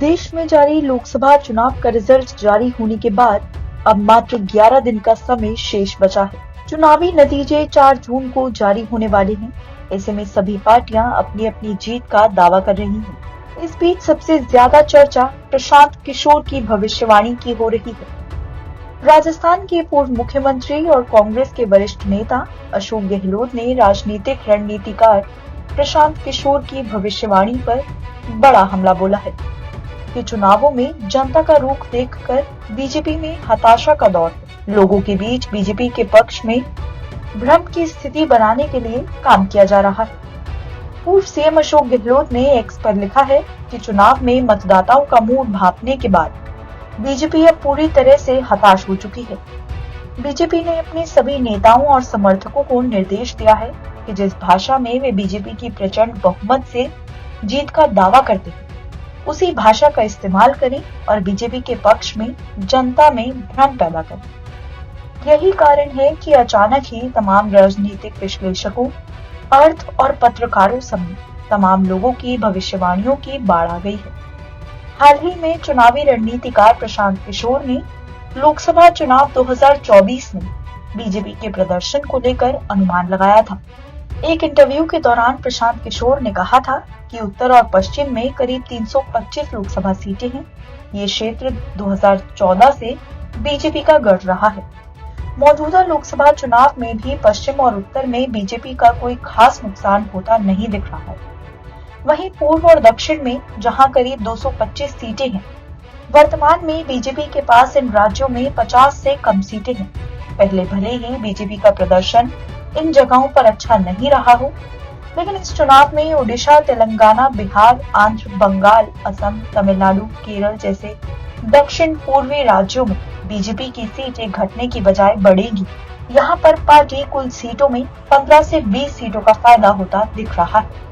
देश में जारी लोकसभा चुनाव का रिजल्ट जारी होने के बाद अब मात्र 11 दिन का समय शेष बचा है। चुनावी नतीजे 4 जून को जारी होने वाले हैं। ऐसे में सभी पार्टियां अपनी अपनी जीत का दावा कर रही हैं। इस बीच सबसे ज्यादा चर्चा प्रशांत किशोर की भविष्यवाणी की हो रही है। राजस्थान के पूर्व मुख्यमंत्री और कांग्रेस के वरिष्ठ नेता अशोक गहलोत ने राजनीतिक रणनीतिकार प्रशांत किशोर की भविष्यवाणी पर बड़ा हमला बोला है कि चुनावों में जनता का रुख देखकर बीजेपी में हताशा का दौर है। लोगों के बीच बीजेपी के पक्ष में भ्रम की स्थिति बनाने के लिए काम किया जा रहा है। पूर्व सीएम अशोक गहलोत ने एक्स पर लिखा है कि चुनाव में मतदाताओं का मूड भांपने के बाद बीजेपी अब पूरी तरह से हताश हो चुकी है। बीजेपी ने अपने सभी नेताओं और समर्थकों को निर्देश दिया है कि जिस भाषा में वे बीजेपी की प्रचंड बहुमत से जीत का दावा करते हैं, उसी भाषा का इस्तेमाल करें और बीजेपी के पक्ष में जनता में भ्रम पैदा करें। यही कारण है कि अचानक ही तमाम राजनीतिक विश्लेषकों, अर्थ और पत्रकारों समेत तमाम लोगों की भविष्यवाणियों की बाढ़ आ गई है। हाल ही में चुनावी रणनीतिकार प्रशांत किशोर ने लोकसभा चुनाव 2024 में बीजेपी के प्रदर्शन को लेकर अनुमान लगाया था। एक इंटरव्यू के दौरान प्रशांत किशोर ने कहा था कि उत्तर और पश्चिम में करीब 325 लोकसभा सीटें हैं। ये क्षेत्र 2014 से बीजेपी का गढ़ रहा है। मौजूदा लोकसभा चुनाव में भी पश्चिम और उत्तर में बीजेपी का कोई खास नुकसान होता नहीं दिख रहा है। वहीं पूर्व और दक्षिण में जहां करीब 225 सीटें हैं, वर्तमान में बीजेपी के पास इन राज्यों में 50 से कम सीटें हैं। पहले भले ही बीजेपी का प्रदर्शन इन जगहों पर अच्छा नहीं रहा हो, लेकिन इस चुनाव में ओडिशा, तेलंगाना, बिहार, आंध्र, बंगाल, असम, तमिलनाडु, केरल जैसे दक्षिण पूर्वी राज्यों में बीजेपी की सीटें घटने की बजाय बढ़ेगी। यहाँ पर पार्टी कुल सीटों में 15 से 20 सीटों का फायदा होता दिख रहा है।